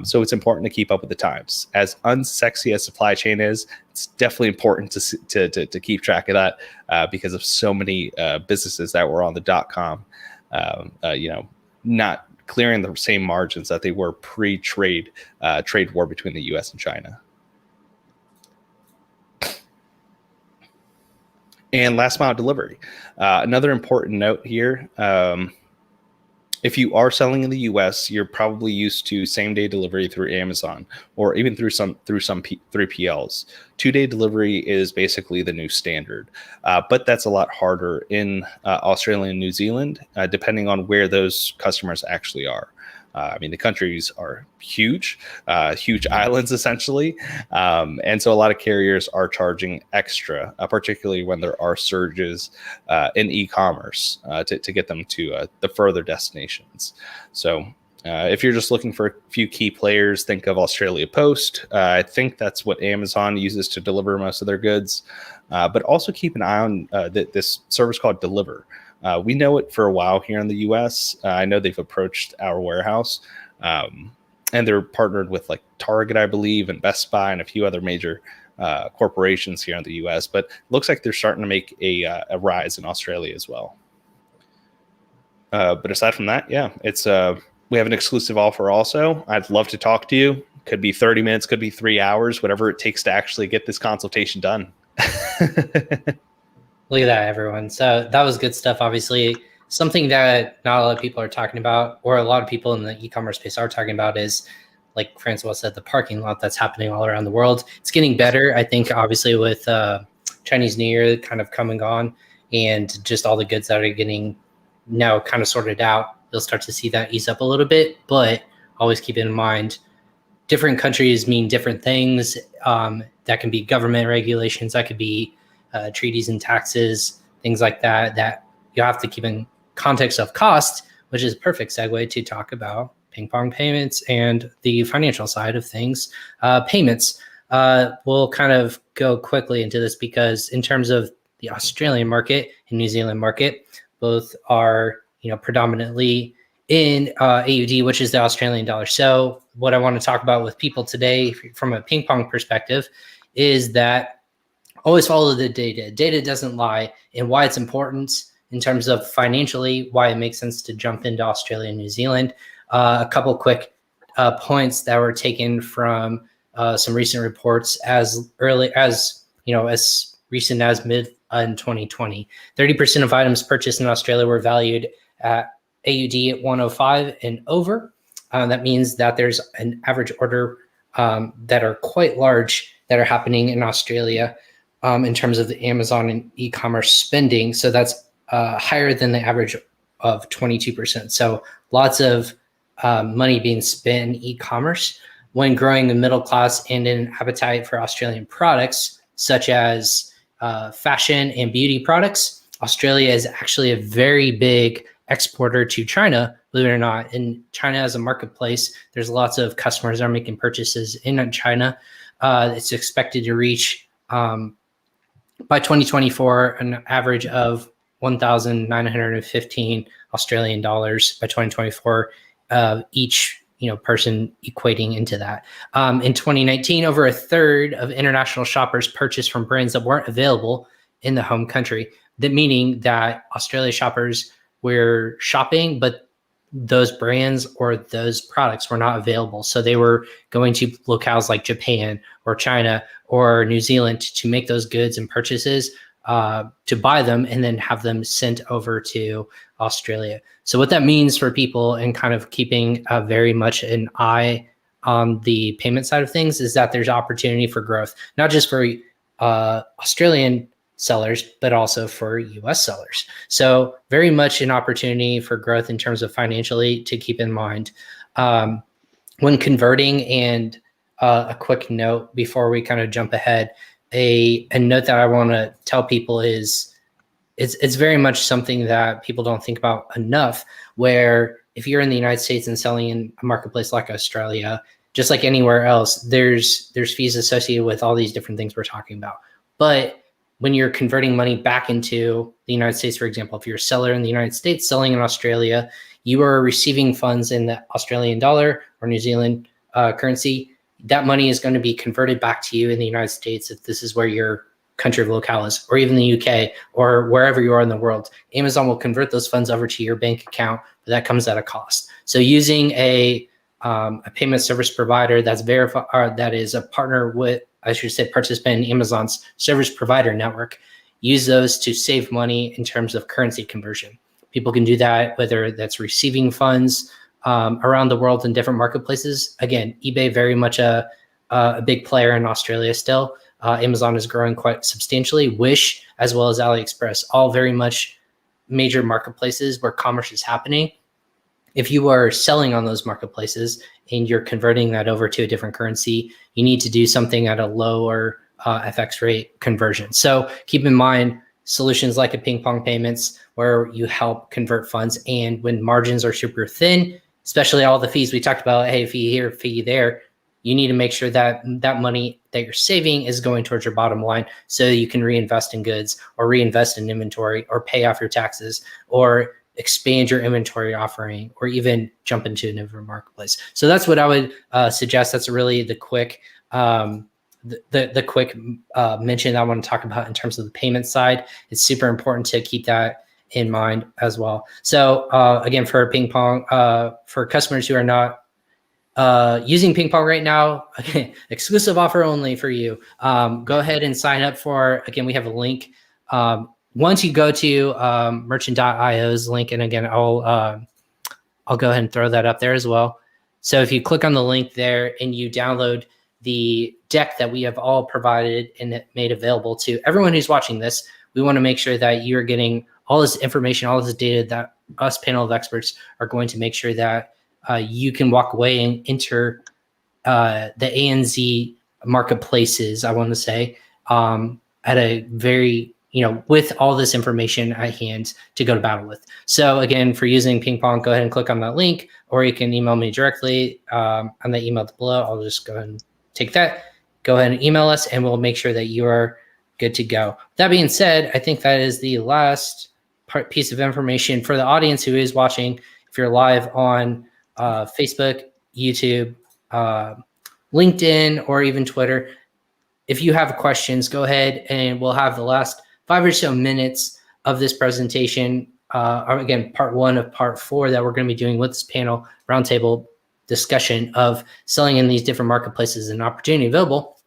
So it's important to keep up with the times. As unsexy as supply chain is, it's definitely important to keep track of that because of so many businesses that were on the .com, not clearing the same margins that they were pre-trade trade war between the U.S. and China. And last mile delivery. Another important note here. If you are selling in the U.S., you're probably used to same-day delivery through Amazon, or even through some 3PLs. 2-day delivery is basically the new standard, but that's a lot harder in Australia and New Zealand, depending on where those customers actually are. The countries are huge islands essentially. And so a lot of carriers are charging extra, particularly when there are surges in e-commerce to get them to the further destinations. So if you're just looking for a few key players, think of Australia Post. I think that's what Amazon uses to deliver most of their goods. But also keep an eye on this service called Deliver. We know it for a while here in the U.S. I know they've approached our warehouse, and they're partnered with like Target, I believe, and Best Buy and a few other major corporations here in the U.S. But it looks like they're starting to make a rise in Australia as well. But aside from that, yeah, it's we have an exclusive offer also. I'd love to talk to you. Could be 30 minutes, could be 3 hours, whatever it takes to actually get this consultation done. Look at that, everyone. So that was good stuff. Obviously, something that not a lot of people are talking about, or a lot of people in the e-commerce space are talking about, is, like Francois said, the parking lot that's happening all around the world. It's getting better, I think, obviously, with Chinese New Year kind of coming on, and just all the goods that are getting now kind of sorted out. You'll start to see that ease up a little bit, but always keep in mind, different countries mean different things. That can be government regulations, that could be treaties and taxes, things like that, that you have to keep in context of cost, which is a perfect segue to talk about ping pong payments and the financial side of things. Payments, we'll kind of go quickly into this because in terms of the Australian market and New Zealand market, both are predominantly in AUD, which is the Australian dollar. So what I want to talk about with people today from a ping pong perspective is that always follow the data. Data doesn't lie, and why it's important in terms of financially, why it makes sense to jump into Australia and New Zealand. A couple quick points that were taken from some recent reports as recent as mid in 2020. 30% of items purchased in Australia were valued at AUD at 105 and over. That means that there's an average order that are quite large that are happening in Australia in terms of the Amazon and e-commerce spending. So that's higher than the average of 22%. So lots of money being spent in e-commerce. When growing the middle class and an appetite for Australian products, such as fashion and beauty products, Australia is actually a very big exporter to China, believe it or not. In China as a marketplace, there's lots of customers that are making purchases in China. It's expected to reach by 2024 an average of 1,915 Australian dollars by 2024, each person equating into that. In 2019, over a third of international shoppers purchased from brands that weren't available in the home country. That meaning that Australia shoppers were shopping, but those brands or those products were not available. So they were going to locales like Japan or China or New Zealand to make those goods and purchases, to buy them and then have them sent over to Australia. So what that means for people, and kind of keeping very much an eye on the payment side of things, is that there's opportunity for growth, not just for Australian sellers, but also for US sellers. So very much an opportunity for growth in terms of financially to keep in mind when converting. And a quick note before we kind of jump ahead, a note that I want to tell people is it's very much something that people don't think about enough, where if you're in the United States and selling in a marketplace like Australia, just like anywhere else, there's fees associated with all these different things we're talking about. But when you're converting money back into the United States, for example, if you're a seller in the United States selling in Australia, you are receiving funds in the Australian dollar or New Zealand currency. That money is going to be converted back to you in the United States if this is where your country of locale is, or even the UK or wherever you are in the world. Amazon will convert those funds over to your bank account, but that comes at a cost. So using a payment service provider that's verified, or that is a partner with, I should say, participant in Amazon's service provider network, use those to save money in terms of currency conversion. People can do that, whether that's receiving funds around the world in different marketplaces. Again, eBay very much a big player in Australia still. Amazon is growing quite substantially. Wish, as well as AliExpress, all very much major marketplaces where commerce is happening. If you are selling on those marketplaces and you're converting that over to a different currency, you need to do something at a lower FX rate conversion. So keep in mind solutions like a ping pong payments, where you help convert funds. And when margins are super thin, especially all the fees we talked about, hey, fee here, fee there, you need to make sure that that money that you're saving is going towards your bottom line, so you can reinvest in goods or reinvest in inventory or pay off your taxes or expand your inventory offering, or even jump into a different marketplace. So that's what I would suggest. That's really the quick mention that I want to talk about in terms of the payment side. It's super important to keep that in mind as well. So again, for Ping Pong, for customers who are not using Ping Pong right now, exclusive offer only for you. Go ahead and sign up for, again, we have a link. Once you go to merchant.io's link, and again, I'll go ahead and throw that up there as well. So if you click on the link there and you download the deck that we have all provided and made available to everyone who's watching this, we want to make sure that you're getting all this information, all this data that us panel of experts are going to make sure that you can walk away and enter the ANZ marketplaces, I want to say, at a very, with all this information at hand to go to battle with. So again, for using Ping Pong, go ahead and click on that link, or you can email me directly on the email below. I'll just go ahead and take that. Go ahead and email us, and we'll make sure that you are good to go. That being said, I think that is the last piece of information for the audience who is watching. If you're live on Facebook, YouTube, LinkedIn, or even Twitter, if you have questions, go ahead and we'll have the last 5 or so minutes of this presentation. Again, part 1 of part 4 that we're going to be doing with this panel roundtable discussion of selling in these different marketplaces and opportunity available.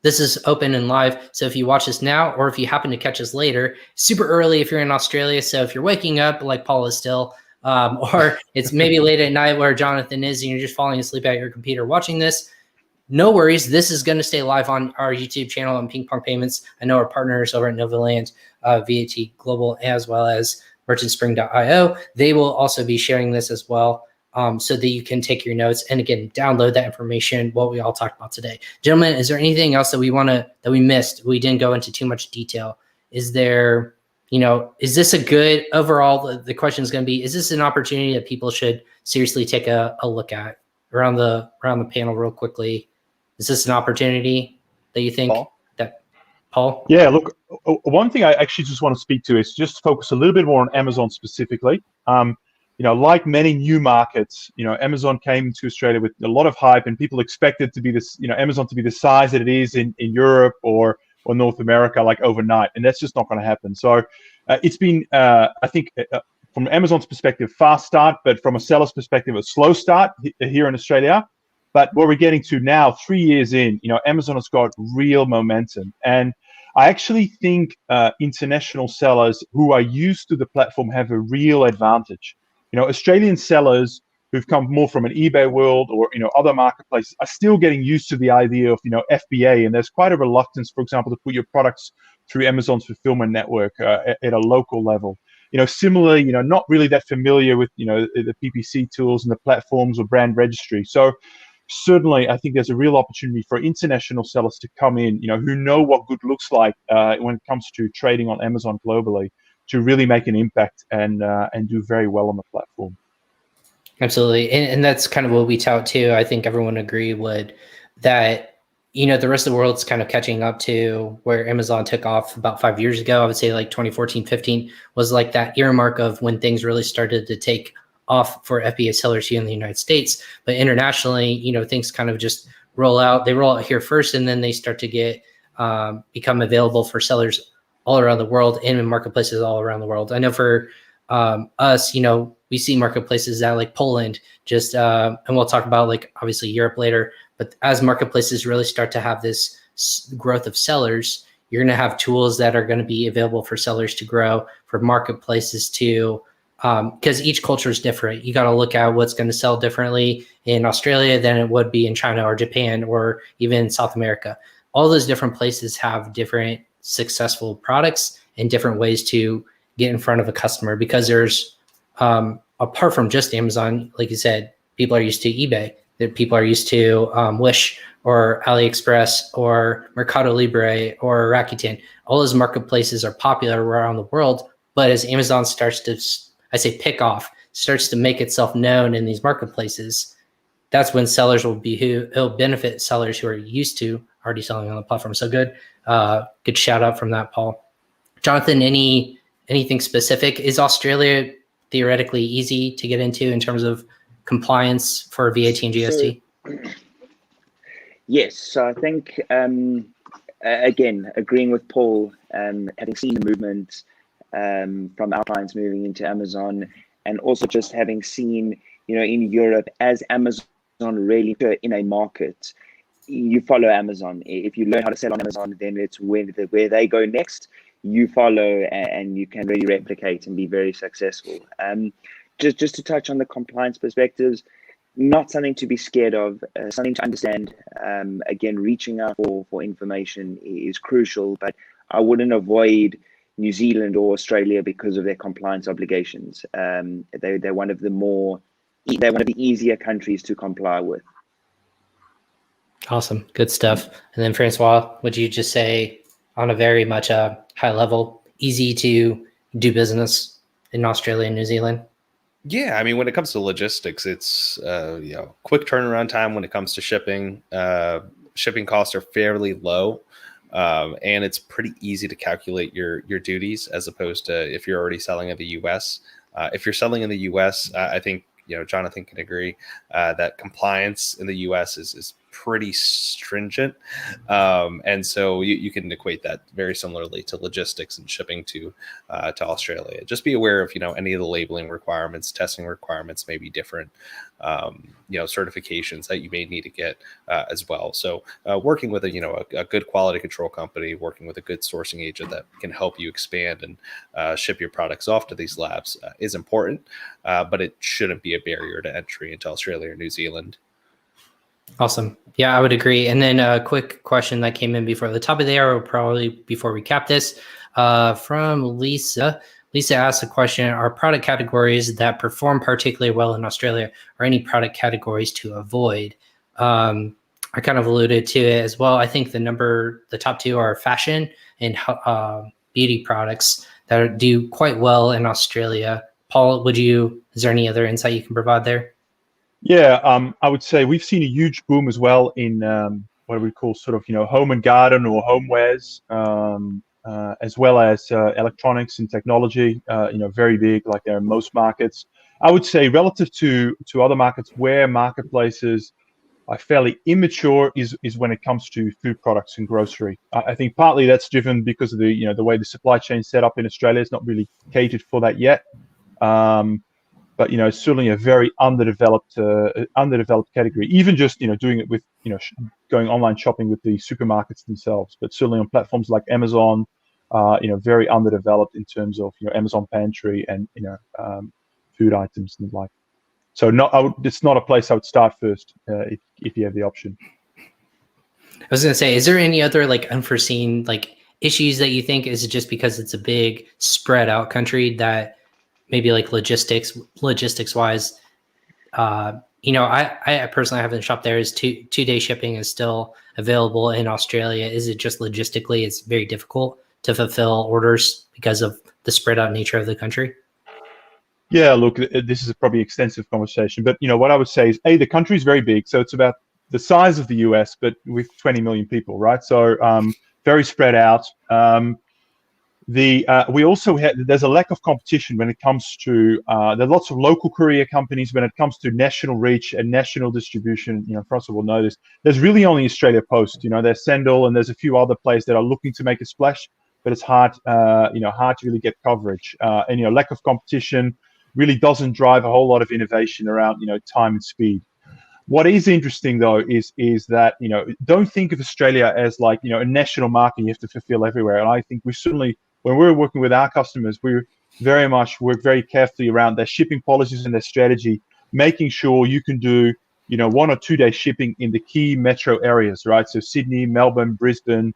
This is open and live. So if you watch this now, or if you happen to catch us later, super early if you're in Australia. So if you're waking up like Paul is still, or it's maybe late at night where Jonathan is and you're just falling asleep at your computer watching this, no worries. This is going to stay live on our YouTube channel on Ping Pong Payments. I know our partners over at Novaland, VAT Global, as well as merchantspring.io. They will also be sharing this as well, so that you can take your notes and again download that information, what we all talked about today. Gentlemen, is there anything else that we missed? We didn't go into too much detail. Is there, is this a good overall? The question is going to be: is this an opportunity that people should seriously take a look at around the panel real quickly? Is this an opportunity that you think Paul? Yeah, look, one thing I actually just want to speak to is just focus a little bit more on Amazon specifically. Like many new markets, Amazon came to Australia with a lot of hype, and people expected to be this, Amazon to be the size that it is in Europe or North America, like overnight, and that's just not going to happen. So it's been, I think, from Amazon's perspective, fast start, but from a seller's perspective, a slow start here in Australia. But what we're getting to now, 3 years in, Amazon has got real momentum. And I actually think international sellers who are used to the platform have a real advantage. Australian sellers who've come more from an eBay world or, other marketplaces are still getting used to the idea of, FBA. And there's quite a reluctance, for example, to put your products through Amazon's fulfillment network at a local level. Similarly, not really that familiar with, the PPC tools and the platforms or brand registry. So certainly, I think there's a real opportunity for international sellers to come in, who know what good looks like when it comes to trading on Amazon globally, to really make an impact and do very well on the platform. Absolutely, and that's kind of what we tout too. I think everyone agree that the rest of the world's kind of catching up to where Amazon took off about 5 years ago. I would say like 2014, 15 was like that earmark of when things really started to take off for FBA sellers here in the United States. But internationally, things kind of just roll out. They roll out here first, and then they start to get become available for sellers all around the world and in marketplaces all around the world. I know for us, we see marketplaces that like Poland just, and we'll talk about like obviously Europe later, but as marketplaces really start to have this growth of sellers, you're going to have tools that are going to be available for sellers to grow, for marketplaces to, because each culture is different. You got to look at what's going to sell differently in Australia than it would be in China or Japan or even South America. All those different places have different successful products and different ways to get in front of a customer, because there's, apart from just Amazon, like you said, people are used to eBay, that people are used to Wish or AliExpress or Mercado Libre or Rakuten. All those marketplaces are popular around the world, but as Amazon starts to, I say pick off, starts to make itself known in these marketplaces, that's when sellers it'll benefit sellers who are used to already selling on the platform. So good shout out from that, Paul. Jonathan, anything specific? Is Australia theoretically easy to get into in terms of compliance for VAT and GST? Yes. So I think, again, agreeing with Paul, having seen the movement, from our clients moving into Amazon, and also just having seen, in Europe, as Amazon really in a market, you follow Amazon. If you learn how to sell on Amazon, then it's where they go next. You follow, and you can really replicate and be very successful. Just to touch on the compliance perspectives, not something to be scared of, something to understand. Again, reaching out for information is crucial, but I wouldn't avoid New Zealand or Australia because of their compliance obligations. They're one of the easier countries to comply with. Awesome. Good stuff. And then Francois, would you just say on a very much high level, easy to do business in Australia and New Zealand? Yeah, I mean, when it comes to logistics, it's quick turnaround time when it comes to shipping. Shipping costs are fairly low, and it's pretty easy to calculate your duties as opposed to if you're already selling in the U.S. If you're selling in the U.S., I think Jonathan can agree that compliance in the U.S. is pretty stringent, and so you can equate that very similarly to logistics and shipping to Australia. Just be aware of any of the labeling requirements, testing requirements may be different, certifications that you may need to get as well. So working with a good quality control company, working with a good sourcing agent that can help you expand and ship your products off to these labs is important, but it shouldn't be a barrier to entry into Australia or New Zealand. Awesome. Yeah, I would agree. And then a quick question that came in before the top of the hour, probably before we cap this, from Lisa. Lisa asked a question, are product categories that perform particularly well in Australia or any product categories to avoid? I kind of alluded to it as well. I think the top two are fashion and beauty products that do quite well in Australia. Paul, is there any other insight you can provide there? Yeah, I would say we've seen a huge boom as well in what we call sort of home and garden or homewares, as well as electronics and technology. Very big, like they're in most markets. I would say relative to other markets where marketplaces are fairly immature is when it comes to food products and grocery. I think partly that's driven because of the way the supply chain set up in Australia is not really catered for that yet. But it's certainly a very underdeveloped category. Even just doing it with going online shopping with the supermarkets themselves, but certainly on platforms like Amazon, very underdeveloped in terms of Amazon Pantry and food items and the like. So it's not a place I would start first if you have the option. I was going to say, is there any other unforeseen issues that you think is just because it's a big spread out country that maybe logistics wise, I personally haven't shopped there. Is 2-day shipping is still available in Australia? Is it just logistically it's very difficult to fulfill orders because of the spread out nature of the country? Yeah, look, this is a probably extensive conversation, but what I would say is, the country is very big, so it's about the size of the US, but with 20 million people, right? So very spread out. We also there's a lack of competition when it comes to there are lots of local courier companies. When it comes to national reach and national distribution, Francois will know this. There's really only Australia Post. There's Sendle and there's a few other players that are looking to make a splash, but it's hard to really get coverage. And lack of competition really doesn't drive a whole lot of innovation around time and speed. What is interesting though is that don't think of Australia as a national market you have to fulfill everywhere. And I think we certainly, when we're working with our customers, we very much work very carefully around their shipping policies and their strategy, making sure you can do 1 or 2 day shipping in the key metro areas, right? So Sydney, Melbourne, Brisbane,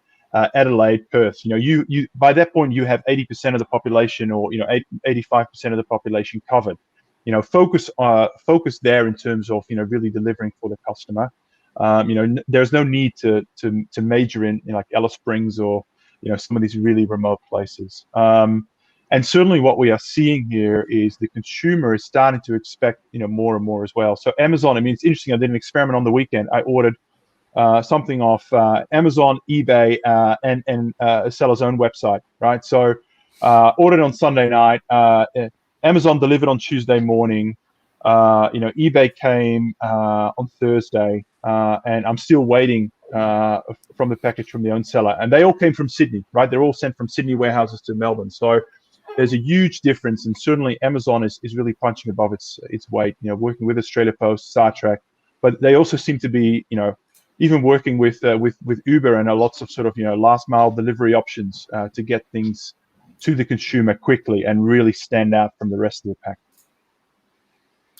Adelaide, Perth. You by that point you have 80% of the population, or 85% of the population covered. Focus there in terms of really delivering for the customer. There's no need to major in Alice Springs or some of these really remote places. And certainly what we are seeing here is the consumer is starting to expect more and more as well. So Amazon, it's interesting. I did an experiment on the weekend. I ordered something off Amazon, eBay, and a seller's own website, right? So ordered on Sunday night. Amazon delivered on Tuesday morning. eBay came on Thursday, and I'm still waiting from the package from the own seller. And they all came from Sydney, right? They're all sent from Sydney warehouses to Melbourne. So there's a huge difference, and certainly Amazon is really punching above its weight. Working with Australia Post, Star Trek, but they also seem to be even working with Uber and lots of sort of last mile delivery options to get things to the consumer quickly and really stand out from the rest of the pack.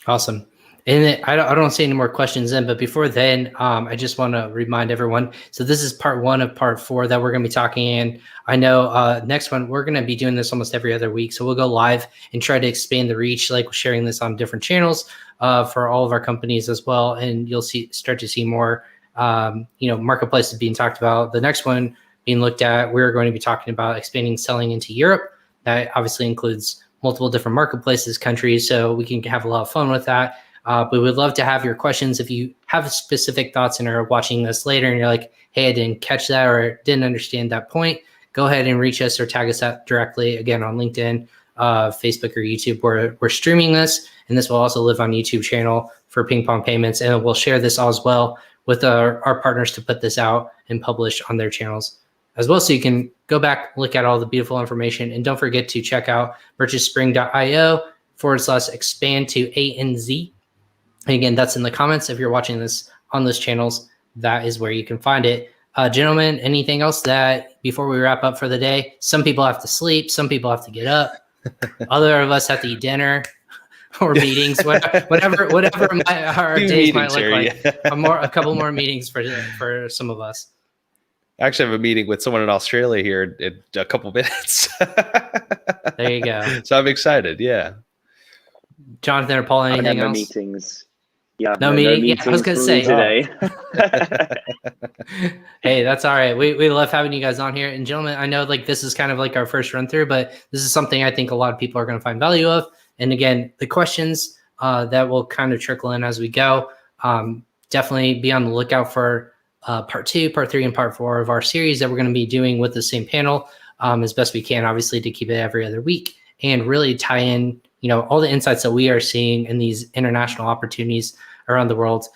Awesome. And I don't see any more questions in, but before then, I just want to remind everyone. So this is part 1 of part 4 that we're going to be talking in. I know next one, we're going to be doing this almost every other week. So we'll go live and try to expand the reach, like sharing this on different channels for all of our companies as well. And you'll start to see more, marketplaces being talked about. The next one being looked at, we're going to be talking about expanding selling into Europe. That obviously includes multiple different marketplaces, countries. So we can have a lot of fun with that. But we'd love to have your questions. If you have specific thoughts and are watching this later and you're like, hey, I didn't catch that or didn't understand that point, go ahead and reach us or tag us out directly, again, on LinkedIn, Facebook, or YouTube. We're streaming this, and this will also live on YouTube channel for Ping Pong Payments, and we'll share this all as well with our partners to put this out and publish on their channels as well. So you can go back, look at all the beautiful information, and don't forget to check out merchantspring.io/expand to ANZ. And again, that's in the comments. If you're watching this on those channels, that is where you can find it. Gentlemen, anything else that before we wrap up for the day? Some people have to sleep. Some people have to get up. Other of us have to eat dinner or meetings, whatever our days might look like. Yeah. A couple more meetings for some of us. I actually have a meeting with someone in Australia here in a couple minutes. There you go. So I'm excited. Yeah. Jonathan or Paul, anything else? Meetings. Yeah, no meeting. Yeah, I was gonna say today. Hey, that's all right. We love having you guys on here. And gentlemen, I know this is kind of like our first run through, but this is something I think a lot of people are going to find value of. And again, the questions that will kind of trickle in as we go. Definitely be on the lookout for part 2, part 3, and part 4 of our series that we're going to be doing with the same panel as best we can, obviously, to keep it every other week and really tie in all the insights that we are seeing in these international opportunities around the world.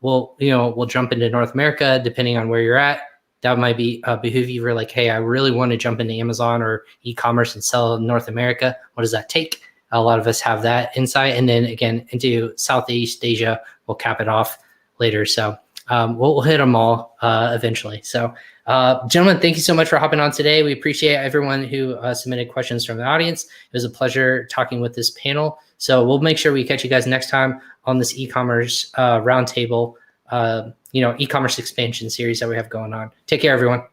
We'll jump into North America, depending on where you're at. That might be behoove you. You're like, hey, I really want to jump into Amazon or e-commerce and sell in North America. What does that take? A lot of us have that insight. And then again, into Southeast Asia, we'll cap it off later. So we'll hit them all eventually. So gentlemen, thank you so much for hopping on today. We appreciate everyone who submitted questions from the audience. It was a pleasure talking with this panel. So we'll make sure we catch you guys next time on this e-commerce roundtable, e-commerce expansion series that we have going on. Take care, everyone.